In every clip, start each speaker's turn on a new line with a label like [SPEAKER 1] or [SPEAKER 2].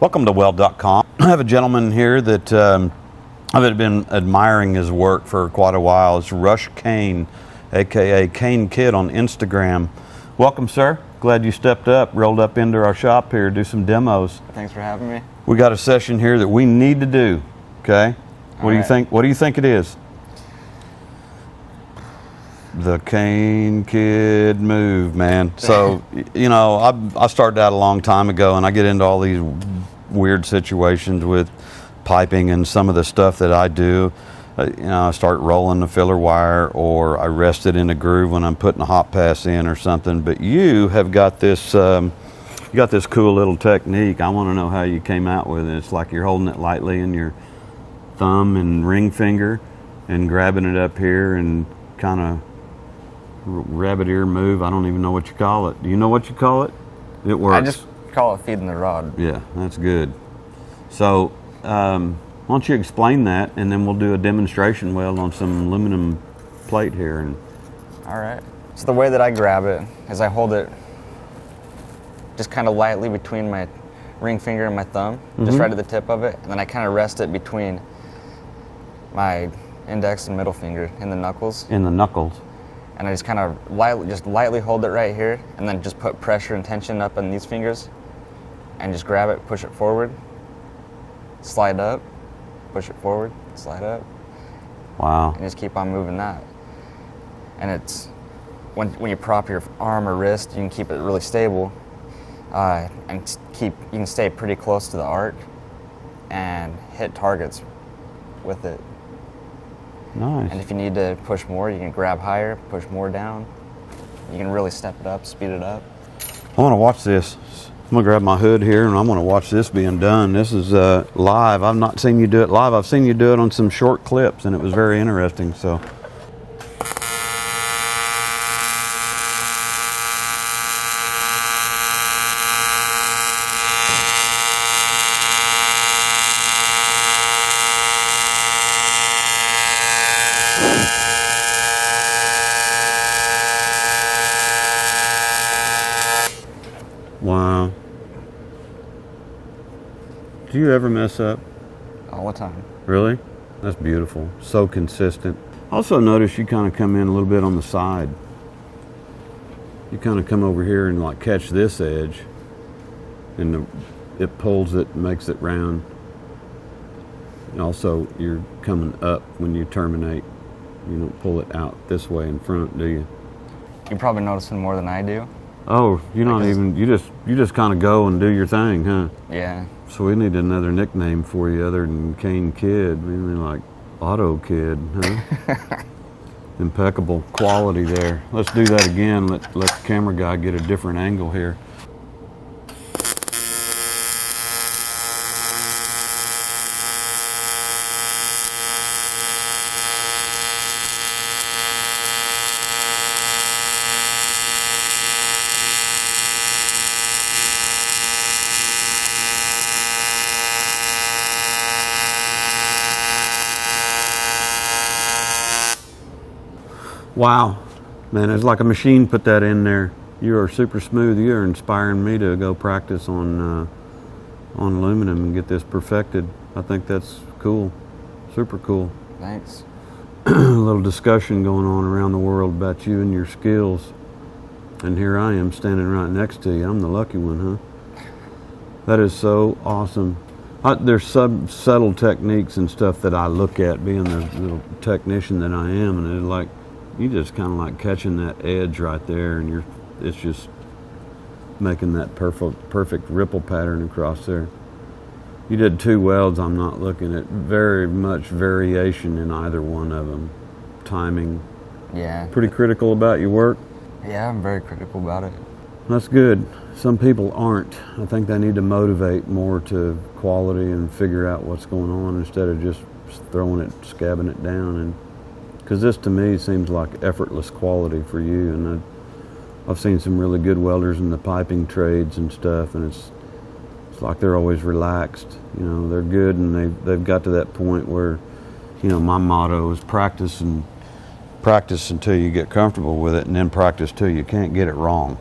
[SPEAKER 1] Welcome to Weld.com. I have a gentleman here that I've been admiring his work for quite a while. It's Rush Kane, aka Kane Kid on Instagram. Welcome, sir. Glad you stepped up, rolled up into our shop here to do some demos.
[SPEAKER 2] Thanks for having me.
[SPEAKER 1] We got a session here that we need to do. Okay, what do you think? What do you think it is? The Kane Kid move, man. So, you know, I started out a long time ago, and I get into all these weird situations with piping and some of the stuff that I do. You know, I start rolling the filler wire, or I rest it in a groove when I'm putting a hot pass in or something. But you have got this, you got this cool little technique. I want to know how you came out with it. It's like you're holding it lightly in your thumb and ring finger and grabbing it up here and kind of rabbit ear move. I don't even know what you call it. Do you know what you call it? It works.
[SPEAKER 2] I just call it feeding the rod.
[SPEAKER 1] Yeah, that's good. So why don't you explain that, and then we'll do a demonstration weld on some aluminum plate here. And
[SPEAKER 2] all right. So the way that I grab it is I hold it just kind of lightly between my ring finger and my thumb, just right at the tip of it, and then I kind of rest it between my index and middle finger in the knuckles.
[SPEAKER 1] In the knuckles.
[SPEAKER 2] And I just kind of lightly hold it right here, and then just put pressure and tension up on these fingers, and just grab it, push it forward, slide up, push it forward, slide up.
[SPEAKER 1] Wow.
[SPEAKER 2] And just keep on moving that. And it's when you prop your arm or wrist, you can keep it really stable, and you can stay pretty close to the arc and hit targets with it.
[SPEAKER 1] Nice.
[SPEAKER 2] And if you need to push more, you can grab higher, push more down. You can really step it up, speed it up.
[SPEAKER 1] I want to watch this. I'm going to grab my hood here, and I'm going to watch this being done. This is live. I've not seen you do it live. I've seen you do it on some short clips, and it was very interesting. So. Wow. Do you ever mess up?
[SPEAKER 2] All the time.
[SPEAKER 1] Really? That's beautiful. So consistent. Also notice you kind of come in a little bit on the side. You kind of come over here and like catch this edge, and it pulls it, makes it round. And also you're coming up when you terminate. You don't pull it out this way in front, do you?
[SPEAKER 2] You're probably noticing more than I do.
[SPEAKER 1] Oh, you're not even, you just kind of go and do your thing, huh?
[SPEAKER 2] Yeah.
[SPEAKER 1] So we need another nickname for you other than Kane Kid. We mean like Auto Kid, huh? Impeccable quality there. Let's do that again. Let the camera guy get a different angle here. Wow, man, it's like a machine put that in there. You are super smooth. You are inspiring me to go practice on aluminum and get this perfected. I think that's cool, super cool.
[SPEAKER 2] Thanks.
[SPEAKER 1] A little discussion going on around the world about you and your skills. And here I am standing right next to you. I'm the lucky one, huh? That is so awesome. There's subtle techniques and stuff that I look at, being the little technician that I am, and it's like, you just kind of like catching that edge right there, and it's just making that perfect ripple pattern across there. You did 2 welds. I'm not looking at very much variation in either one of them. Timing.
[SPEAKER 2] Yeah.
[SPEAKER 1] Pretty critical about your work?
[SPEAKER 2] Yeah, I'm very critical about it.
[SPEAKER 1] That's good. Some people aren't. I think they need to motivate more to quality and figure out what's going on instead of just throwing it, scabbing it down. And because this to me seems like effortless quality for you, and I've seen some really good welders in the piping trades and stuff, and it's like they're always relaxed. You know, they're good, and they've got to that point where, you know, my motto is practice until you get comfortable with it, and then practice till you can't get it wrong.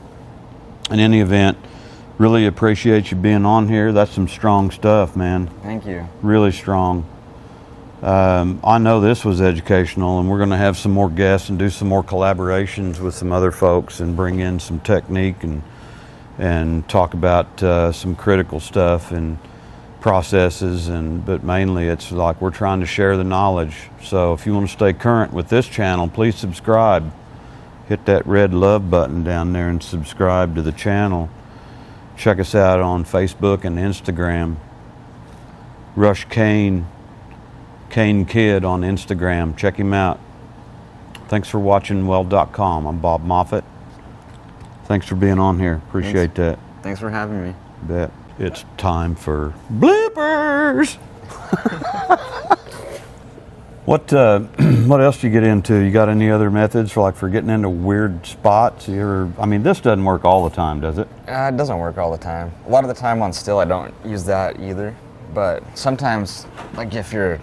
[SPEAKER 1] In any event, Really appreciate you being on here. That's some strong stuff, man.
[SPEAKER 2] Thank you.
[SPEAKER 1] Really strong. I know this was educational, and we're going to have some more guests and do some more collaborations with some other folks and bring in some technique and talk about some critical stuff and processes, but mainly it's like we're trying to share the knowledge. So if you want to stay current with this channel, please subscribe. Hit that red love button down there and subscribe to the channel. Check us out on Facebook and Instagram. Rush Kane Kid on Instagram. Check him out. Thanks for watching Weld.com. I'm Bob Moffett. Thanks for being on here. Appreciate that.
[SPEAKER 2] Thanks for having me.
[SPEAKER 1] Bet. It's time for bloopers. What else do you get into? You got any other methods for getting into weird spots? I mean, this doesn't work all the time, does it?
[SPEAKER 2] It doesn't work all the time. A lot of the time on steel, I don't use that either. But sometimes, like if you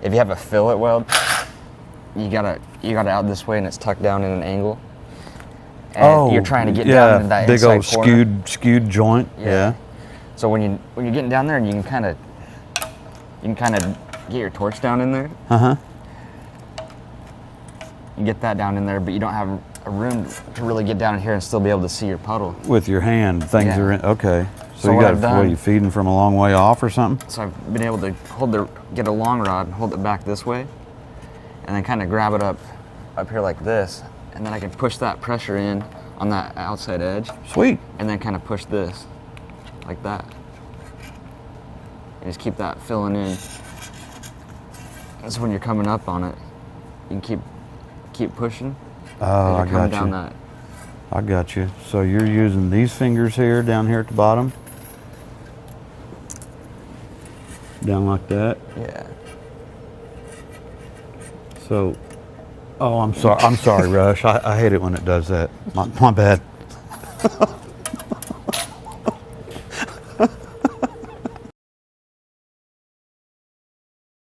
[SPEAKER 2] have a fillet weld, you got it out this way and it's tucked down in an angle. And you're trying to get down in that
[SPEAKER 1] big
[SPEAKER 2] inside
[SPEAKER 1] old
[SPEAKER 2] corner.
[SPEAKER 1] skewed joint. Yeah.
[SPEAKER 2] So when you're getting down there, and you can kind of get your torch down in there. You get that down in there, but you don't have a room to really get down in here and still be able to see your puddle.
[SPEAKER 1] With your hand, things are in. Okay. So you
[SPEAKER 2] what
[SPEAKER 1] got you feeding from a long way off or something?
[SPEAKER 2] So I've been able to get a long rod, hold it back this way, and then kind of grab it up here like this, and then I can push that pressure in on that outside edge.
[SPEAKER 1] Sweet.
[SPEAKER 2] And then kind of push this like that, and just keep that filling in. And so when you're coming up on it, you can keep pushing.
[SPEAKER 1] Oh, I got
[SPEAKER 2] down
[SPEAKER 1] you.
[SPEAKER 2] That.
[SPEAKER 1] I got you. So you're using these fingers here, down here at the bottom? Down like that?
[SPEAKER 2] Yeah.
[SPEAKER 1] So, I'm sorry, Rush. I hate it when it does that. My bad.